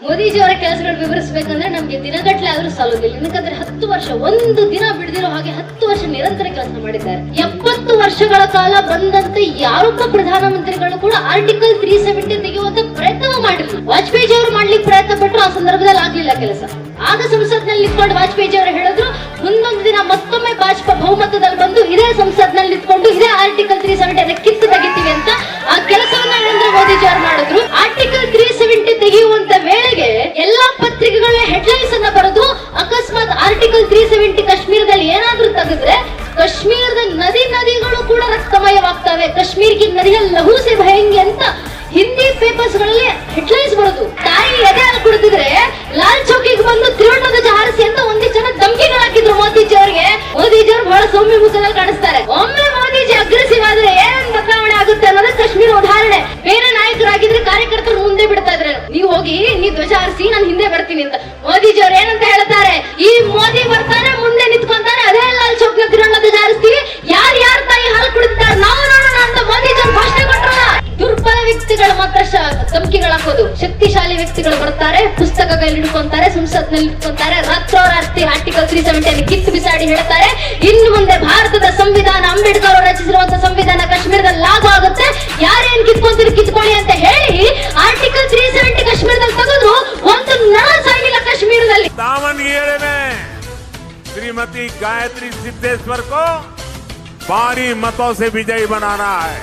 ಮೋದಿಜಿಯವರ ಕೆಲಸಗಳು ವಿವರಿಸಬೇಕಂದ್ರೆ ನಮ್ಗೆ ದಿನಗಟ್ಟಲೆ ಆದ್ರೂ ಸಾಲೋದಿಲ್ಲ. ಯಾಕಂದ್ರೆ 10 ವರ್ಷ ಒಂದು ದಿನ ಬಿಡದಿರೋ ಹಾಗೆ 10 ವರ್ಷ ನಿರಂತರ ಕೆಲಸ ಮಾಡಿದ್ದಾರೆ. 70 ವರ್ಷಗಳ ಕಾಲ ಬಂದಂತೆ ಯಾರೊಬ್ಬ ಪ್ರಧಾನಮಂತ್ರಿಗಳು ಕೂಡ ಆರ್ಟಿಕಲ್ 370 ತೆಗೆಯುವಂತ ಪ್ರಯತ್ನ ಮಾಡಿಲ್ಲ. ವಾಜಪೇಯಿ ಅವರು ಮಾಡ್ಲಿಕ್ಕೆ ಪ್ರಯತ್ನ ಪಟ್ಟರು, ಆ ಸಂದರ್ಭದಲ್ಲಿ ಆಗ್ಲಿಲ್ಲ ಕೆಲಸ. ಆಗ ಸಂಸತ್ನಲ್ಲಿ ನಿಂತ್ಕೊಂಡು ವಾಜಪೇಯಿ ಅವರು ಹೇಳಿದ್ರು, ಮುಂದೊಂದು ದಿನ ಮತ್ತೊಮ್ಮೆ ಭಾಜಪಾ ಬಹುಮತದಲ್ಲಿ ಬಂದು ಇದೇ ಸಂಸತ್ನಲ್ಲಿ ನಿಂತ್ಕೊಂಡು ಇದೇ ಆರ್ಟಿಕಲ್ 370 ಕಿತ್ತು ತೆಗಿತೀವಿ ಅಂತ ಆ ಕೆಲಸವನ್ನ ನರೇಂದ್ರ ಮೋದಿಜಿ ಅವರು ಮಾಡಿದ್ರು. ಆರ್ಟಿಕಲ್ 370 ತೆಗೆಯುವಂತ ವೇಳೆಗೆ ಎಲ್ಲಾ ಪತ್ರಿಕೆಗಳ ಹೆಡ್ಲೈನ್ಸ್ ಅನ್ನ ಬರೆದು, ಅಕಸ್ಮಾತ್ ಆರ್ಟಿಕಲ್ 370 ಕಾಶ್ಮೀರದಲ್ಲಿ ಏನಾದ್ರೂ ತೆಗೆದ್ರೆ ಕಾಶ್ಮೀರದ ನದಿಗಳು ಕೂಡ ರಕ್ತಮಯವಾಗ್ತವೆ, ಕಾಶ್ಮೀರ್ಗೆ ನದಿಯಲ್ಲಿ ಲಹು ಸೆ ಭಯಂಗೆ ಅಂತ ಹಿಂದಿ ಪೇಪರ್ಸ್ ಗಳಲ್ಲಿ ಹೆಡ್ಲೈನ್ಸ್ ಬರೋದು. ತಾಯಿ ಎದೆ ಹಾಲು ಕುಡಿದಿದ್ರೆ ಲಾಲ್ ಚೌಕಿಗೆ ಬಂದು ತ್ರಿವರ್ಣ ಧ್ವಜ ಹಾರಿಸಿ ಅಂತ ಒಂದಿಷ್ಟು ಜನ ಧಮಕಿಗಳು ಹಾಕಿದ್ರು ಮೋದಿಜಿ ಅವರಿಗೆ. ಮೋದಿಜಿ ಅವರು ಬಹಳ ಸೌಮ್ಯ ಮುಖದಲ್ಲಿ ಕಾಣಿಸ್ತಾರೆ. ಒಮ್ಮೆ ಮೋದಿಜಿ ಅಗ್ರೆಸಿವ್ ಆದ್ರೆ ಏನ್ ಬದಲಾವಣೆ ಆಗುತ್ತೆ ಅನ್ನೋದು ಕಾಶ್ಮೀರ ಉದಾಹರಣೆ. ಬೇರೆ ನಾಯಕರಾಗಿದ್ರೆ ಕಾರ್ಯಕರ್ತರು ಮುಂದೆ ಬಿಡ್ತಾ ಇದ್ರೆ, ನೀವು ಹೋಗಿ ನೀ ಧ್ವಜ ಹಾರಿಸಿ ನಾನು ಹಿಂದೆ ಬರ್ತೀನಿ ಅಂತ. ಮೋದಿಜಿ ಅವರು ಏನಂತ ಹೇಳ್ತಾರೆ, ಈ ಮೋದಿ ಬರ್ತಾನೆ ಮುಂದೆ ನಿಂತ್ಕೊಂತಾರೆ, ಅದೇ ಲಾಲ್ ಚೌಕ್ ನ ತ್ರಿವರ್ಣ ಧ್ವಜ ಹಾರಿಸ್ತೀವಿ, ಯಾರು ತಾಯಿ ಹಾಲು ಕುಡಿತಾರೆ ನಾವು ನೋಡೋಣ ಅಂತ ಮೋದಿಜಿ ಅವರು ಭಾಷಣ ಕೊಟ್ಟರಲ್ಲ. ದುರ್ಬಲ ವ್ಯಕ್ತಿಗಳು ಮಾತ್ರ ಧಮಕಿಗಳು ಹಾಕೋದು, ಶಕ್ತಿಶಾಲಿ ವ್ಯಕ್ತಿಗಳು ಬರ್ತಾರೆ, ಪುಸ್ತಕ ಕೈಲಿ ಹಿಡ್ಕೊಂತಾರೆ, ಸಂಸತ್ನಲ್ಲಿ ಇಟ್ಕೊಂತಾರೆ, ರಾತ್ರೋರಾತ್ರಿ ಆರ್ಟಿಕಲ್ 370 ಕಿತ್ತು ಬಿಸಾಡಿ ಹೇಳ್ತಾರೆ, ಇನ್ನು ಮುಂದೆ ಭಾರತದ ಸಂವಿಧಾನ, ಅಂಬೇಡ್ಕರ್ ಅವರು ರಚಿಸಿರುವಂತಹ ಸಂವಿಧಾನ ಕಾಶ್ಮೀರದಲ್ಲಿ ಲಾಗು ಆಗುತ್ತೆ, ಯಾರೇನ್ ಕಿತ್ಕೊಂತೀರಿ ಕಿತ್ಕೊಳ್ಳಿ ಅಂತ ಹೇಳಿ ಆರ್ಟಿಕಲ್ 370 ಕಾಶ್ಮೀರದಲ್ಲಿ ತೆಗೆದ್ರು. ಒಂದು ನಳ ಸಾಗಿಲ್ಲ ಕಾಶ್ಮೀರದಲ್ಲಿ. दावनगेरे में श्रीमती गायत्री सिद्धेश्वर को भारी मतों से विजयी बनाना है।